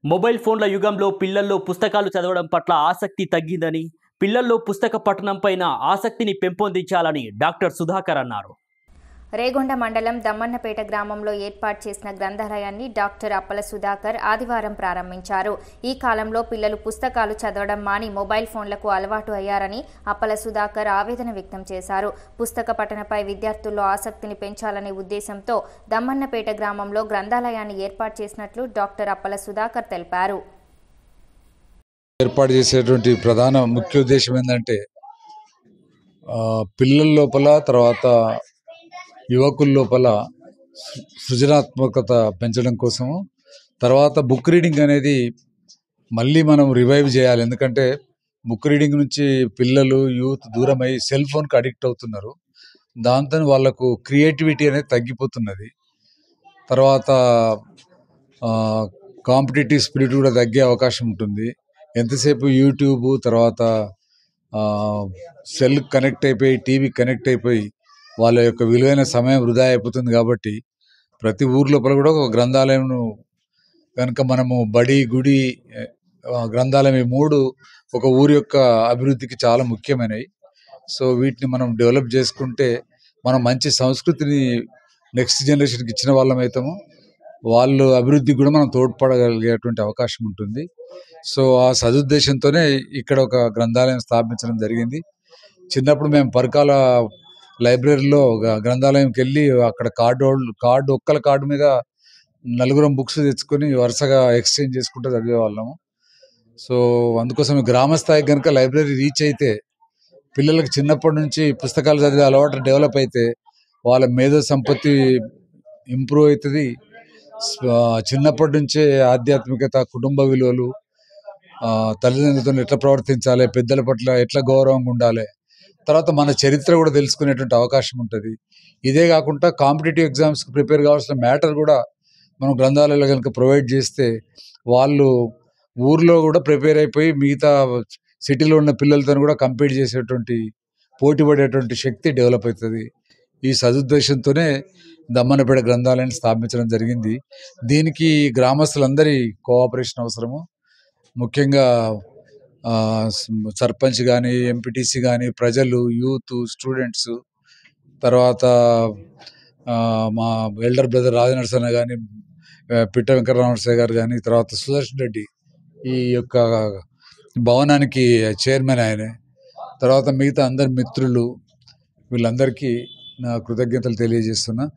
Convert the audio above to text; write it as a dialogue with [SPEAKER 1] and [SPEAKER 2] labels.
[SPEAKER 1] Mobile ఫోన్ల యుగంలో పిల్లల్లో పుస్తకాలు చదవడం పట్ల ఆసక్తి తగ్గిందని, పిల్లల్లో పుస్తక పఠనం పైన ఆసక్తిని పెంపొందించాలని డాక్టర్ సుధాకర్ అన్నారు.
[SPEAKER 2] రేగొండ మండలం దమ్మన్నపేట గ్రామంలో ఏర్పాటు చేసిన గ్రంథాలయాన్ని డాక్టర్ అప్పల సుధాకర్ ఆదివారం ప్రారంభించారు. ఈ కాలంలో పిల్లలు పుస్తకాలు చదవడం మాని మొబైల్ ఫోన్లకు అలవాటు అయ్యారని అప్పల సుధాకర్ ఆవేదన వ్యక్తం చేశారు. పుస్తక పఠనపై విద్యార్థుల్లో ఆసక్తిని పెంచాలనే ఉద్దేశంతో దమ్మన్నపేట గ్రామంలో గ్రంథాలయాన్ని ఏర్పాటు చేసినట్లు డాక్టర్ అప్పల సుధాకర్ తెలిపారు.
[SPEAKER 3] ఏర్పాటు చేసేటువంటి ప్రధాన ముఖ్య ఉద్దేశం ఏంటంటే పిల్లల లోపల తర్వాత యువకుల లోపల సృజనాత్మకత పెంచడం కోసము, తర్వాత బుక్ రీడింగ్ అనేది మళ్ళీ మనం రివైవ్ చేయాలి. ఎందుకంటే బుక్ రీడింగ్ నుంచి పిల్లలు యూత్ దూరమై సెల్ ఫోన్కి అడిక్ట్ అవుతున్నారు. దాంతో వాళ్ళకు క్రియేటివిటీ అనేది తగ్గిపోతున్నది. తర్వాత కాంపిటేటివ్ స్పిరిట్ కూడా తగ్గే అవకాశం ఉంటుంది. ఎంతసేపు యూట్యూబ్, తర్వాత సెల్ కనెక్ట్ అయిపోయి, టీవీ కనెక్ట్ అయిపోయి వాళ్ళ యొక్క విలువైన సమయం వృధా అయిపోతుంది. కాబట్టి ప్రతి ఊరు లోపల కూడా ఒక గ్రంథాలయం కనుక మనము బడి, గుడి, గ్రంథాలయం ఈ మూడు ఒక ఊరి యొక్క అభివృద్ధికి చాలా ముఖ్యమైనవి. సో వీటిని మనం డెవలప్ చేసుకుంటే మనం మంచి సంస్కృతిని నెక్స్ట్ జనరేషన్కి ఇచ్చిన వాళ్ళం అవుతాము. వాళ్ళు అభివృద్ధికి కూడా మనం తోడ్పడగలిగేటువంటి అవకాశం ఉంటుంది. సో ఆ సదుద్దేశంతోనే ఇక్కడ ఒక గ్రంథాలయం స్థాపించడం జరిగింది. చిన్నప్పుడు మేము పరకాల లైబ్రరీలో గ్రంథాలయంకి వెళ్ళి అక్కడ ఒక్కల కార్డు మీద నలుగురం బుక్స్ తెచ్చుకొని వరుసగా ఎక్స్చేంజ్ చేసుకుంటూ చదివేవాళ్ళము. సో అందుకోసం గ్రామ స్థాయికి కనుక లైబ్రరీ రీచ్ అయితే పిల్లలకు చిన్నప్పటి నుంచి పుస్తకాలు చదివే అలవాటు డెవలప్ అయితే వాళ్ళ మేధో సంపత్తి ఇంప్రూవ్ అవుతుంది. చిన్నప్పటి నుంచే ఆధ్యాత్మికత, కుటుంబ విలువలు, తల్లిదండ్రులతో ఎట్లా ప్రవర్తించాలి, పెద్దల పట్ల ఎట్లా గౌరవంగా ఉండాలి, తర్వాత మన చరిత్ర కూడా తెలుసుకునేటువంటి అవకాశం ఉంటుంది. ఇదే కాకుండా కాంపిటేటివ్ ఎగ్జామ్స్కి ప్రిపేర్ కావాల్సిన మ్యాటర్ కూడా మనం గ్రంథాలయాలు కనుక ప్రొవైడ్ చేస్తే వాళ్ళు ఊర్లో కూడా ప్రిపేర్ అయిపోయి మిగతా సిటీలో ఉన్న పిల్లలతో కూడా కంపీట్ చేసేటువంటి, పోటీ పడేటువంటి శక్తి డెవలప్ అవుతుంది. ఈ సదుద్దేశంతోనే దమ్మన్నపేట గ్రంథాలయాన్ని స్థాపించడం జరిగింది. దీనికి గ్రామస్తులందరి కోఆపరేషన్ అవసరము. ముఖ్యంగా సర్పంచ్ కానీ, ఎంపీటీసీ కానీ, ప్రజలు, యూత్, స్టూడెంట్స్, తర్వాత మా ఎల్డర్ బ్రదర్ రాజనరసన్న కానీ, పిట్ట వెంకటరామనరసయ్య గారు కానీ, తర్వాత సుదర్శన్ రెడ్డి ఈ యొక్క భవనానికి చైర్మన్ ఆయనే, తర్వాత మిగతా అందరి మిత్రులు, వీళ్ళందరికీ నా కృతజ్ఞతలు తెలియజేస్తున్నా.